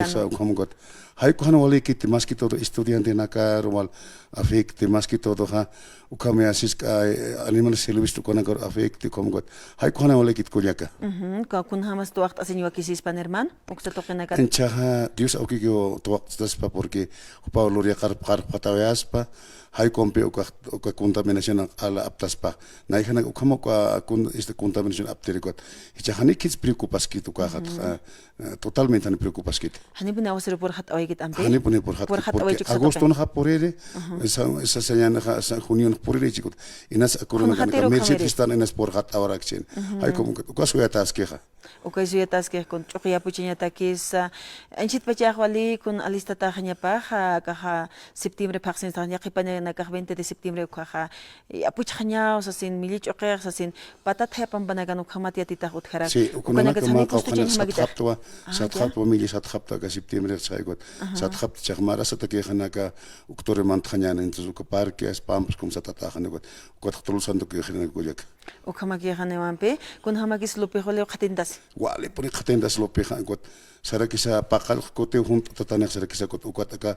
Esa como got. Hay cuando wali kit más que todo estudiante na car wal afecte más que todo ha ukame asis ka animal service ko na gor afecte como got. Hay cuando wali kit kuliaka. Ka kun hamas tu waqt asin wakisis panerman uksa to kena kat. Enchaha Dios au que yo to das pa porque Paulo ria kar patawias pa hay kompe o ka contaminación ala aptas pa. Na ihana ukamo ka kun este contaminación aptere got. Hichahani kits preocupas kit ka totalmente no preocupas kit. Hani buna wasir por hat awigit ampe. Hani pone por hat porque agosto no ha porere esa señana esa junio no porere chicos inas corona kan merced están en por hat ahora action hay como que caso ya tas queja Okay so yatas ke kon chokia puchinya takis anchit pachak wali kun alista ta khanya pa ka septiembre paksin ta nya khipane na ka 20 de septiembre ka apuch khanya sa sin milich oker sa sin patat ha pambanagan ukhamat yatita utkharak ukana ka ma ka satkhapwa milis satkhapta ka septiembre saigot satkhap chagmara sa take khana ka oktore mant khanya na intu ka parque as pamps kum satata khana got khatul sandu ke khina gojak ukamagi khane wampe kun hamagis lope hole khatindas wale poni khatindas lope got sara kisa pakal kote junto tatanek sara kisa kot ukat ka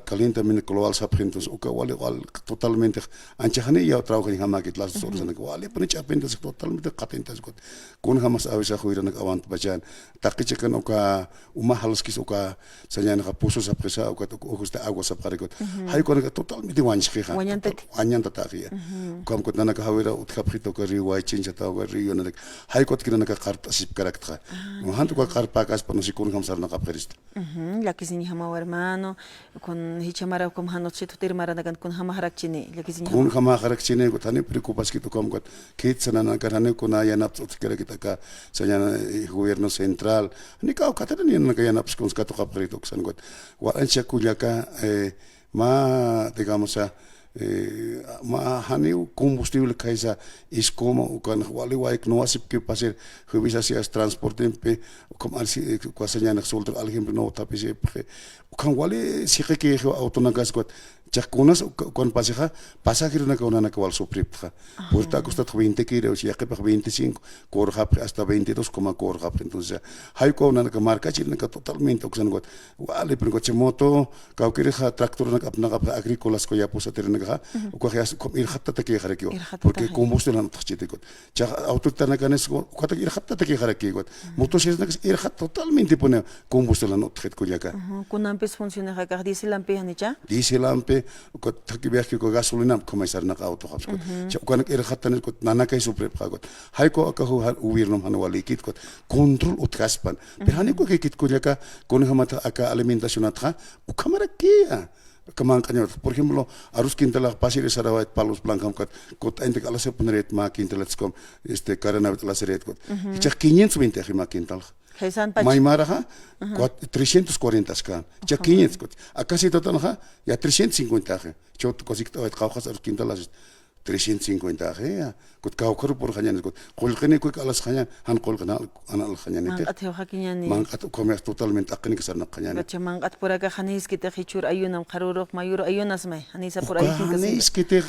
calienta min global saprintos uka wale wal totalmente ancha khane ya trabajo ni hamagit las horas na wale poni chapendas totalmente khatindas got kun hamas awisa khuira nak awant bajan takiche kan uka halos kis uka sanya na puso sa presa uka ugusta agua sa got hay kon totalmente wanchi kha wanyan tatakia kam kot nana ka hawira utkhapito ka riwa chinja ta ga riyo na hay kot kina ka karta sip karaktra han to ka karpakas pano si kun kamsar na kaprist lakizini hama hermano con hichamara kom hanot chito tirmara nagan kun hama harakchini lakizini kun hama harakchini ko tani preocupas kito kom got kit sana na karane ko na yanap utkara kita ka sanya gobierno central ni ka katana ni na ka yanap skons ka to kaprito san got wa ancha kulyaka ma digamos ma haneu combustible kaisa is como kan wali waik no asip ke pasir hubisa si as transporte pe como alsi ko sanya na solter alguien no tapise kan wali si ke auto na gas got chakunas kon pasija pasajero na kona na kwal sopripta porta costa 20 kilos ya que 25 corja hasta 22 como corja entonces hay kona na marca china ka totalmente oxan got wali pero coche moto ka kire tractor na kapna agrícolas ko ya posa ter na ka ko ya ir hatta take khareki porque combustible na tachite got cha auto na kanes ko kata ir hatta take khareki got moto si na ir hatta totalmente pone combustible na tachite ko ya ka kunan pes funciona ka diesel lampe hanicha diesel lampe ko taki biaki ko gasolina komaisar na auto habs ko cha ko nak ir khatan ko nana kai supre phagot hay ko ka hu uwirnom han wali kit ko control utgaspan behani ko kit ko jaka kon hamata aka alimentación atra u kamera kia kamang kanyo por ejemplo arus quintala pasir sarawat palos blancam ko ente ala se poneret ma quintalats kom karana la seret ko cha 520 ma quintal Maimara 340 scan. Ya 500. Acá sí total ya 350. Yo cosito de caujas al quintal las 350 ya. Kut kaukar por khanyan kut. Qolqani ku alas khanyan han qolqana ana al khanyan te. Manqat hakinyani. Manqat comercio totalmente aqni kasar na khanyan. Bacha manqat puraga khanis kite khichur ayunam kharurok mayur ayunas mai. Hanisa por ayun kasar. Khanis kite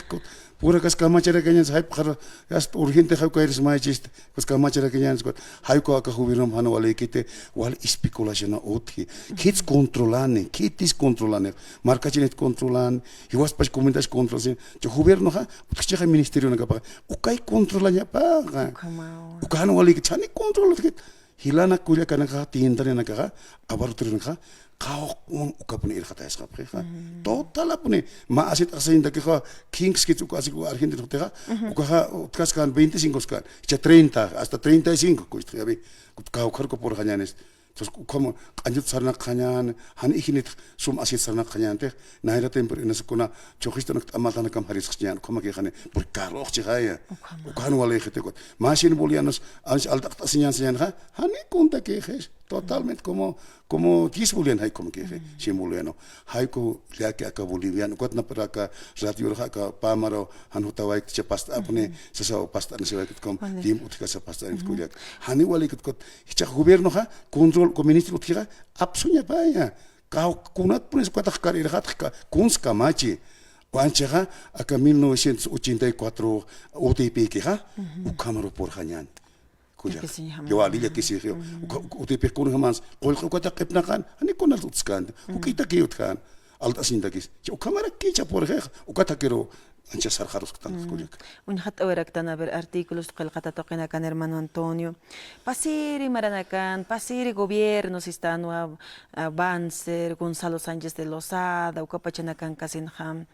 pura kas kamachara kanyan sahib khar yas urgente khaw ka iris mai chist kas kamachara kanyan skot hay ko aka hubiram han wale kite wal especulación othi kits controlane kitis controlane marca chinet controlan hiwas pas comentas controlan jo gobierno ha utchicha ministerio na ka ukay controlanya pa ukan wale chani control hilana kuya kana ka tiendane na ka abarutrin ka kau ukapun ir kata esap kha total apune ma asit asin da kha kings ke tuka asik argentina tega ukha utkas kan 25 kan ya 30 hasta 35 ko istriabe kau khar ko por khanyanes entonces como anjut sarna khanyan han ihinit sum asit sarna khanyan te naira temper inas kona chokhista nak amatan kam haris khanyan como ke khane por carlo chigaya ukan wale khete ko machine bolianos ans alta asinyan sinyan ha hani kunta ke khes totalmente como 10 boliviano hay como que si boliviano hay ko ya que acá boliviano kot na para acá radio ka pamaro han hutawai che pasta apne sa pasta na se kom dim utka sa pasta in kuliak hani wali kot hicha gobierno ha control ko ministro utka apsunya baya ka kunat punes ko tak karir hat ka kuns kamachi wancha aka 1984 OTP ke ha u kamaro por hanyan kuja Yakisi hamam. yo ali yakisi yo uti pekun hamans qolqa ukata qepnaqan ani konal utskan ukita kiutkan alta sindakis yo kamera kicha por gej ukata kero ancha sarjarus ktan kuja Un hat aweraktana ver artículos qilqata toqina kan hermano Antonio. Pasiri maranakan, pasiri gobiernos están Banzer, Gonzalo Sánchez de Lozada, ukapachanakan kasinham.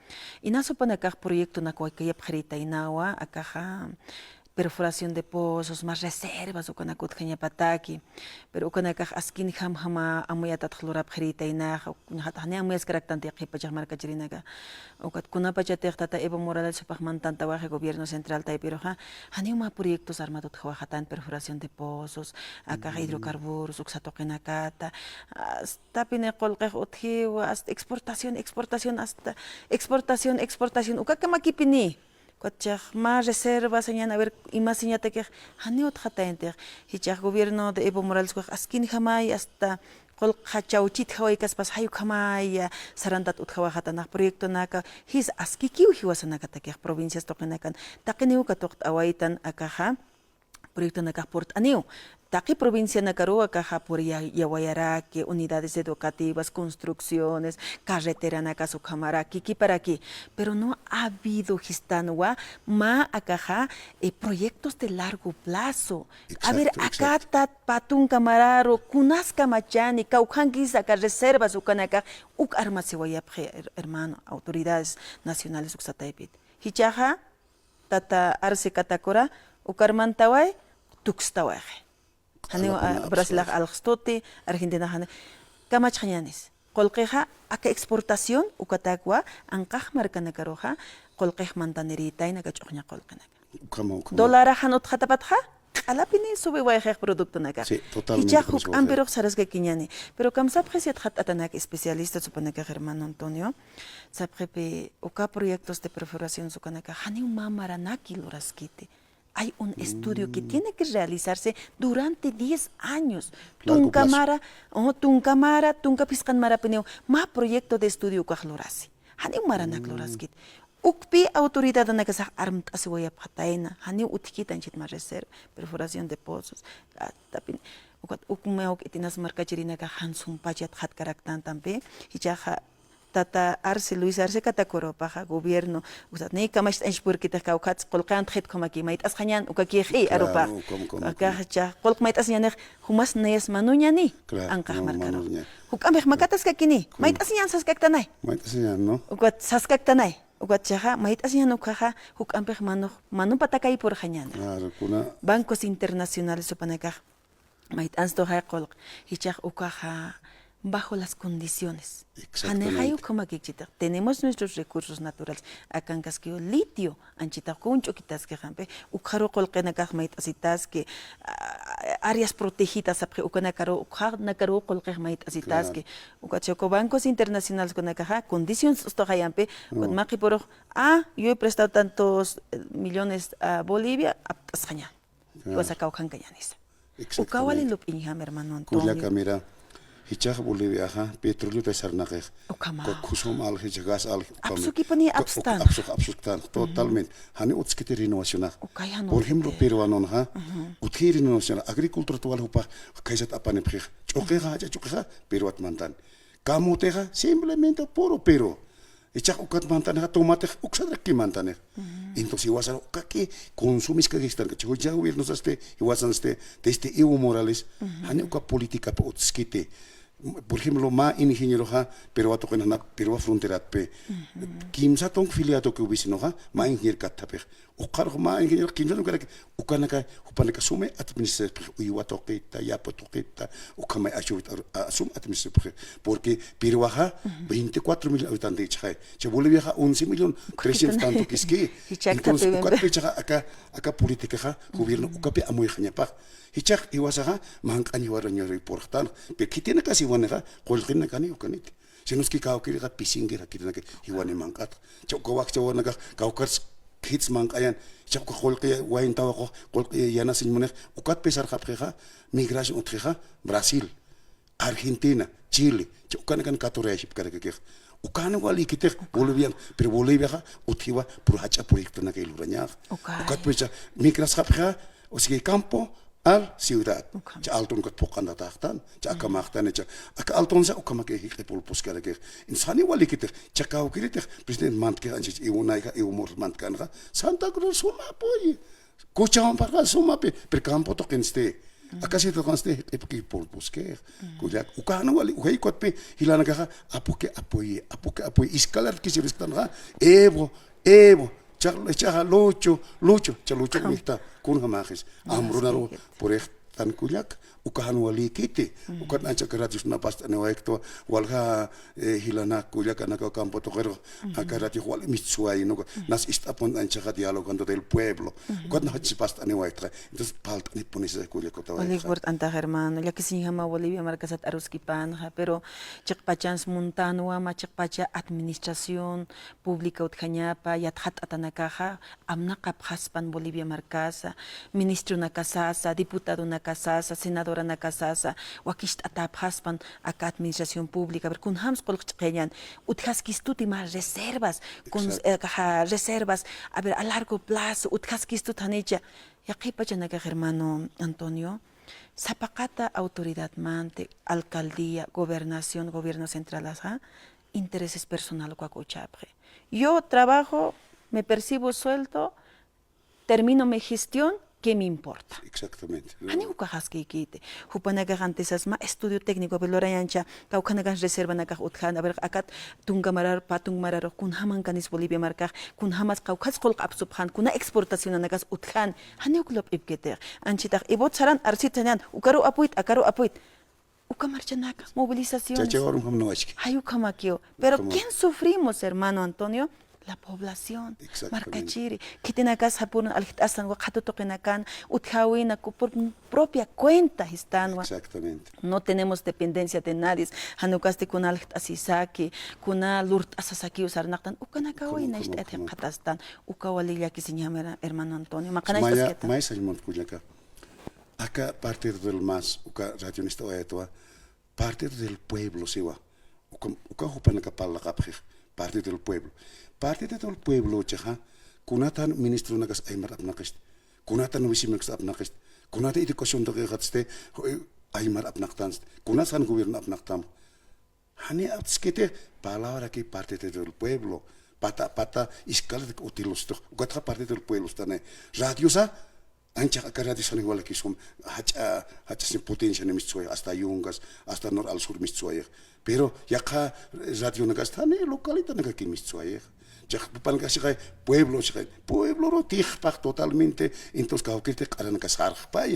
Inasopanakaj proyecto na kuaykayap hrita inawa akaja perforación de pozos, más reservas o con pataki, pero con acá askin ham hama amuyatat chlorab hrita inaj o hatane amuyas karaktanti qipachaj markachirinaga o kat kuna pachatej tata Evo Morales supajmantan tawaje gobierno central taipiroja haniuma proyectos armados khawajatan perforación de pozos acá hidrocarburos uksatoqinakata hasta pine qolqej uthi hasta exportación hasta exportación ukaka makipini Kachaj más reservas señan a ver y más señate que haniot hatente hichaj gobierno de Evo Morales ko askin jamay hasta qol khachauchit khawai kaspas hayu khamay sarandat uthawa hatana proyecto naka his askikiu hiwasanaka take provincias toqenakan taqiniu ka toqt awaitan akaha proyecto naka port aniu Taqui provincia Nacarua, caja por Yaguayaraque, unidades educativas, construcciones, carretera Nacaso Camara, Kiki para aquí. Pero no ha habido gistanua, ma acaja, proyectos de largo plazo. Exacto, a ver, acá tat patun camararo, kunasca machani, caujanguis acá reservas, ucanaca, uk armasiwayapje, hermano, autoridades nacionales uxataipit. Hichaja, tata arse katakora, ukarmantawai, tuxtawaje. Haneo Brasil algstote Argentina hane kamach hayanis qolqeja aka exportación ukataqwa anqaj markana karoja qolqej mantanerita ina kachqña qolqana dólar hanot khatapatja alapini sube wayaj producto naka sí totalmente hichaj ambero sarasga kiñani pero kamsa presiat hat atanak especialista supanaka hermano Antonio saprepe uka proyectos de perforación sukanaka haneu mamaranaki loraskite Hay un estudio que tiene que realizarse durante 10 años. Tunkamara, tunkapiskan marapineo, ma proyecto de estudio kahlorasi. Hani maranak loraskit. Ukpi autoridad na kasah armt asiwaya pataina. Hani utkitan chit ma reserva, perforación de pozos. Tapin ukmeok itinas markachirina ka hansum pachat hat karaktan tampe. Hichaja Tata Arce Luis Arce Catacoro paja gobierno usat ne kamash enspur kita kaukats qolqant khit komaki mait asqañan ukaki hi aropa akacha qolq mait asñan humas neyas manuñani anqaj markaro hukamej makatas kakini mait asñan saskaktanay mait asñan no ukat saskaktanay ukat chaja mait asñan ukaja hukampej manu patakay por jañan claro kuna bancos internacionales supanakaj mait ansto hay qolq hichaj ukaja bajo las condiciones. Tenemos nuestros recursos naturales. Acá en Casquillo, litio, anchita concho quitas que jampe, ucaro colquena cajmait asitas que áreas protegidas, ucanacaro, ucanacaro colquemait asitas que ucachoco bancos internacionales con acaja, condiciones ustojayampe, con maqui por yo he prestado tantos millones a Bolivia, a Tascaña. Y vas a caucancayanis. Ucawali lup inham, hermano Antonio. Hichaj Bolivia petróleo pesarnaqej kusum al hichagas al absukipani abstan absuktan totalmente hani utskite renovación por ejemplo peruano utki renovación agricultura tual hupa kaisat apane prej choqeja peruat mantan kamuteja simplemente puro pero Echak ukat mantan tomate uksadra ki mantan entonces iwasan kaki consumis que están que ya gobierno este iwasan este Evo Morales hani uka política pa utskite por ejemplo ma ingeniero pero ato kana pero frontera pe kimsa tong filiato que ubisino ma ingeniero katape ukar ma ingeniero kimsa no que ukana ka upana ka sume administratif uiwato kita ya potokita ukama asum administratif porque pero 24,000 habitantes che Bolivia 11,300,000 tanto que es que entonces ukat pecha acá política gobierno ukape amoy khanyapa hichak iwasaga mankani waranyo reportan pe kitena kasi wanega qolqina kani ukanit senos ki kaw kiri ga pisingira kitena ke hiwane mankat chokowak chawana ga kawkars hits mankayan chak qolqi wain tawa qolqi yana sinmune ukat pesar khapkha migration utkha Brasil Argentina Chile chokana kan katoreship karake ukana wali kite Bolivia pero Bolivia utiwa por hacha proyecto na ke luraña ukat pecha migras khapkha o sigui campo al ciudad. Cha alton kat pokan datahtan, cha akamahtan cha aka alton sa ukamake hipulpus karake. Insani wali kite cha kau kirite president mantke anjich iunai ka iumur mantkan ka Santa Cruz suma poi. Kuchaon para suma per campo to kenste. Akasi to kanste epki pulpus ke. Kujak ukano wali uhei kot pe hilana ka apuke apoy iskalar kisiristan ka evo Chaha lucho mita kun hamagis amrunaro por tan kulak ukahan wali kiti ukat ancha karatis na pasta ne waekto walha hilana kulak anaka campo tokero akarati wal mitsuai no nas istapon ancha diálogo con del pueblo ukat na hats pasta ne waektra entonces palt ni ponisa kulak to wali word anta hermano ya que sin hama wali markasat aruski pan pero chakpachans montanwa ma chakpacha administración pública utkhañapa yathat atanakaja amna qaphaspan Bolivia markasa ministro nakasasa diputado nakasasa senadora nakasasa wakisht ataphaspan aka administración pública ver kun hams qolqchqeyan uthaskistuti más reservas con reservas a ver a largo plazo uthaskistut hanicha yaqipacha naka hermano Antonio Zapacata autoridad mante alcaldía gobernación gobierno central intereses personales cuacochapre. Yo trabajo, me percibo sueldo, termino mi gestión, ¿qué me importa? Exactamente. Ani ukahaski kite. Hupanaga antes ma estudio técnico belora yancha, kaukanaga reserva naga uthan, aber akat tungamarar patung marar kun haman kanis Bolivia marka, kun hamas kaukas kolq absubhan, kuna exportación nagas uthan, hani uklop ibketer. Anchitag ibot saran arsitanan, ukaru apuit. Ukamarchanaka, movilizaciones. Hayukamakio. Pero ¿quién sufrimos, hermano Antonio? La población. Marcachiri. Kitinakas hapun alhitasan wakatutokenakan, uthawina por propia cuenta están. Exactamente. No tenemos dependencia de nadie. Hanukaste con alhitasisaki, con lurt asasaki usarnaktan, ukanakawina este katastan, ukawalilla que se llama hermano Antonio. Mais salmon kujaka. Acá partir del más, uka rationista oetoa, partir del pueblo siwa. Uka hupanaka palla kapjih, partir del pueblo. Partir del pueblo chaha, kunatan ministro nagas aymar apnakist, kunatan wisimex apnakist, kunata educación de gatste aymar apnaktans, kunatan gobierno apnaktam. Hani apskete palabra que parte del pueblo, pata iskala de utilosto, ukatra parte del pueblo stane. Radio sa ancha akarati sani wala kisum hacha sin potencia ne mitsuay hasta yungas hasta nor al sur mitsuay pero yaka radio nagas tane localita naga ki mitsuay jak pan kasi kay pueblo ro tihpak totalmente entonces ka okite karan ka sarh pa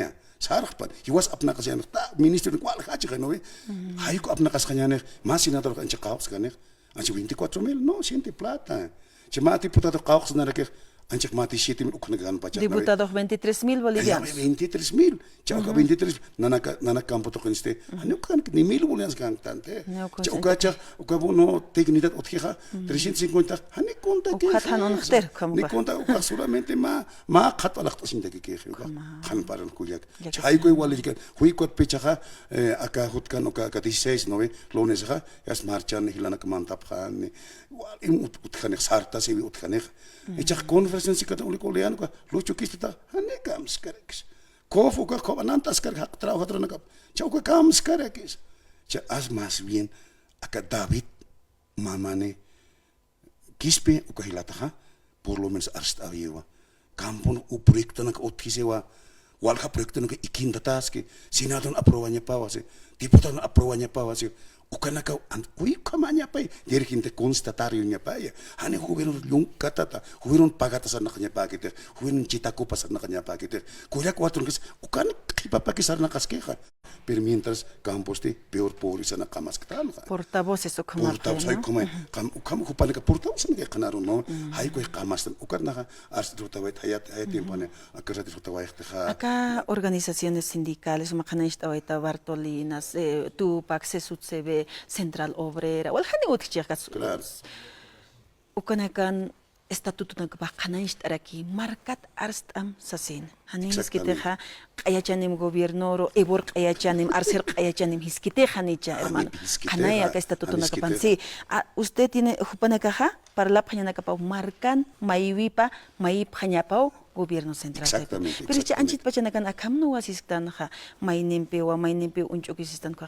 hiwas apna kasi ano ta ministro ng kwal hachi kay no hay ko apna kas kanya ne mas senador kan chakaos kaner anchi 24,000 no siente plata chama diputado kaos na rakir Anchak mati 7,000 ukanagan pa cha. Diputados 23,000 bolivianos. 23,000. Chaka 23 nana campo to kaniste. Ano kan ni 1,000 bolivianos kan tante. Cha ukabono dignidad otjeja 350 hani konta ke. Ukhanon khter kamu. Ni konta solamente ma khat alaqta sinda ke ke. Kan paran kuyak. Hay ko wali kan hui kot pechaja aka hutkan ka 16 no lones ha yas marchan hilana kamantap khan. Wal utkan sarta se utkan. Echak conversación si kata uli kolean ko lucu kista hane kam skareks kofu ka ko anantas kar hak trau hatra nakap chau ka kam skareks cha as más bien aka David mamane kispe uka hilata por lo menos arst aviwa kampon u proyecto nak otkisewa walha proyecto nak ikinda taske senadon aprobanya pawase diputado aprobanya pawase ukanaka kui kamanya pai dirigente constatario nya pai hane hubieron yung katata hubieron pagata sa nakanya pakite hubieron chitaku pasar nakanya pakite kuya kuatron kes ukan kipapa kisar nakaskeja pero mientras camposte peor por isa nakamas ktan portavoces o como portavoz hay como ukam hupanaka portavoz nge kanaro no hay ko kamas ukan naka arstruta hayat tiempane akarati rutawai acá organizaciones sindicales makanista oita Bartolinas Tupac Sesutsebe Central Obrera wal hani utchiqas ukanakan estatuto nagbakanist araki markat arstam sasin hanis kiteja qayachanim gobierno ebor qayachanim arser qayachanim hiskiteja nicha hermano kanaya ka estatuto nagpansi usted tiene jupanakaja para la pañana kapau markan maiwipa mai pañapau gobierno central. Exactamente, Pero exactamente. anchit pachanakan akamno wasistan ha mainimpe unchukisistan ka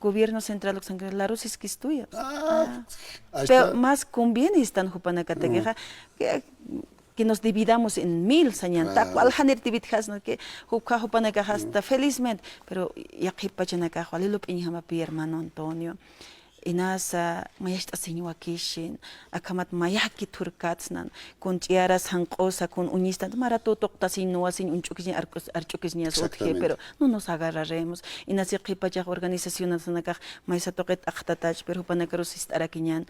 gobierno central la rusis que estudia. Ahí Pero está. más conviene están jupanakategeja que nos dividamos en 1000 sañan ta cual haner tibitjas no que jupanaka hasta felizmente pero ya que pachanaka walilo pinjama pi hermano Antonio inasa mayashta señua kishin akamat mayaki turkatsnan con tiaras hanqosa con uñistan marato toqta sinua sin unchukisni archukisnias otje pero no nos agarraremos inasi qipachaq organizaciones nakaq maysa toqet aqtatach pero jupanakaros istarakiñan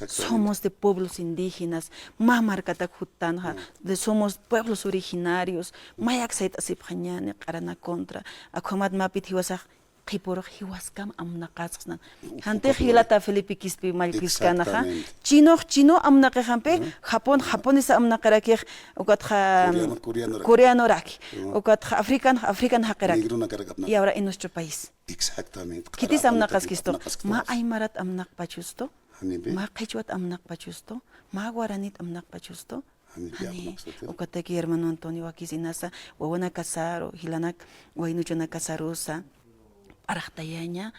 somos de pueblos indígenas, mamarkata jutanja, somos pueblos originarios, mayaksait asipjañane, karana contra, akomat mapit hiwasak, qiporo hiwaskam amnaqasqnan. Hante hilata Felipe Quispe malquiskanaja, chino amnaqehampe, Japón is amnaqarakej, ukatja coreano raki, ukatja african haqerak. Y ahora en nuestro país. Exactamente. Kitis amnaqas kisto, ma aymarat amnaq pachusto, ma qichwat amnaq pachusto, ma guaranit amnaq pachusto. Ukateki hermano Antonio aquí sinasa, wawana casaro, hilanak, wainuchona casarosa, araqtayaña,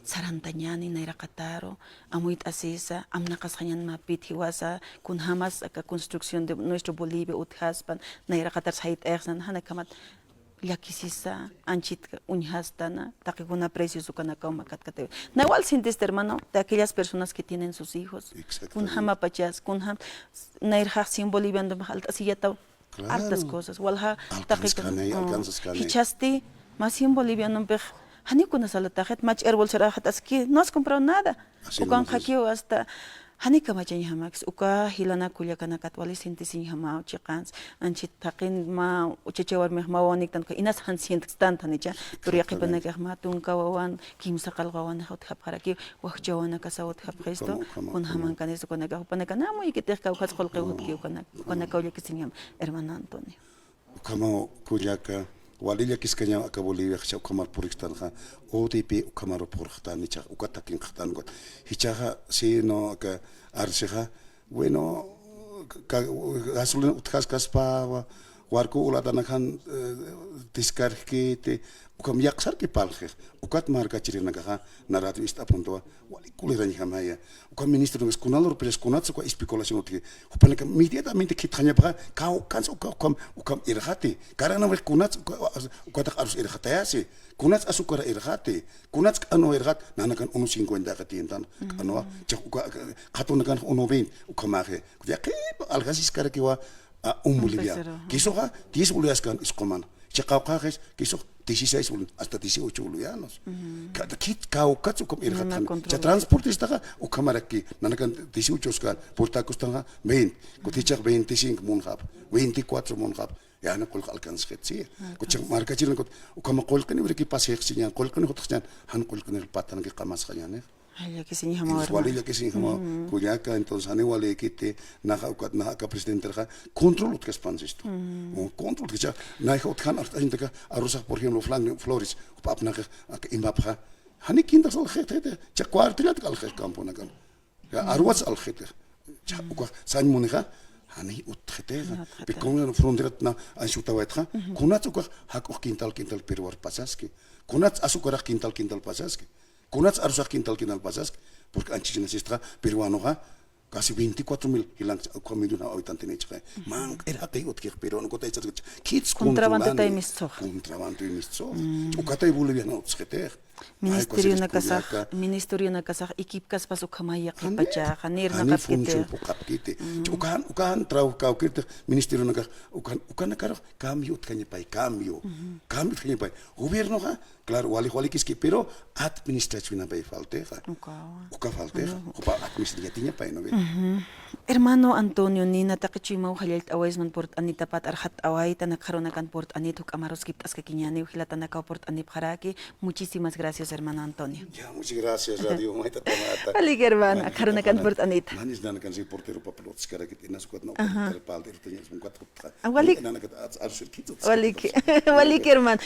sarantañani nairaqataro, amuit asisa, amnaqasqañan mapit hiwasa, kun hamas aka construcción de nuestro Bolivia uthaspan, nairaqatar sait ersan, hanakamat, Yakisisa, anchit uñhastana, taquiguna precios ucanacoma catcateo. Nahual sientes, hermano, de aquellas personas que tienen sus hijos. Kunhama pachas, kunham, nairha sin boliviano, altas y yata, hartas cosas. Walha, hichasti, más sin boliviano, hanikuna salatajet, mach herbol serahat, aski, no has comprado nada. Ucan hakio hasta. Hanika macam hamax, uka hilana kuliah kana katwali sintesin hamau cikans, anchit takin ma ucecewar meh mawanik tan ka inas han sintekstan tanicha, turiaki panagah matun kawawan kimsakal kawan haut hapharaki, wahjawana kasawat hapkristo, kun haman kanis kunagah panagana mo ikiteh kau khas kolke hutki ukana kaulia kisinyam hermano Antonio. Ukama kuliaka walilya kiskanya aka Bolivia khcha ukamar purikstan kha OTP ukamar purkhtan nicha ukatakin khtan got hichaha sino aka arseha bueno gasolina utkas kaspa warko uladana khan diskarkete ukam yaksar ki palkhe ukat marka chirina kha naratu ist apunto wali kulirani hamaya ukam ministro ng kunalor pres kunat ko especulación utki upanaka imediatamente kitkhanya ba ka kans ukam irhati karana wel kunat ukatak arus irhatayasi kunat asukara irhati kunat ano irhat nanakan 150 katientan ano chak khatunakan 120 ukamare yaqi algasis karakiwa Bolivia. Kisoha 10 bolivianos iskoman. Chaqawqaqis kiso 16 hasta 18 bolivianos. Cada kit kaukatsu kom irhathan. Cha transportista ukamaraki nanakan 18 kan portacostanga 20. Kotichak 25 munhab, 24 munhab. Ya na kol alcance khetsi. Kochak marka chiran kot ukamakol kan ibreki pasexsinya kol kan hotxan han kol kan patan ki qamas khayane. Ya que sin llamar. Walilla que sin llamar. Kuyaka entonces ane wale kite naha ukat naha ka presidente raha control ut kaspansisto. Control que ya naha ut kan artindaka arusa por ejemplo Flores upapna ka imbapha hani kinda sal khete cha kwartilat kal khet campo nakan. Ya arwas al khete. Cha uka san monika hani ut khete. Bekon frontirat na anshuta waitha kunat uka hak kintal perwar pasaski. Kunat asukara kintal pasaski. Kunats arusah kintal pasas, porque antes nestra peruano casi 24.000 hilang milyon habitantes necha. Man era que otro peruano kota echar kids contrabando tay misto. Ukatay boliviano tskheter. Ministerio na kasah ekip kas pasok kamaya kipacha hanir na kapkite. Ukan trau kau kirte ministerio na ukan karo cambio tkanya pai cambio tkanya pai gobierno claro wali kiski pero administración na pai falte uka falte upa administrativa pai no. Hermano Antonio nina takichima uhalyalt awaisman port anita pat arhat away tanakharon kan port anit huk amaros kiptas kakinyani uhilata naka port anip haraki. Muchísimas gracias hermano Antonio. Ya muchas gracias radio maita tomata. Alik hermano akharon kan port anit. Manis dan kan si portero papelot skara kit inas kuat no portero palter tanya semua kuat. Walik hermano.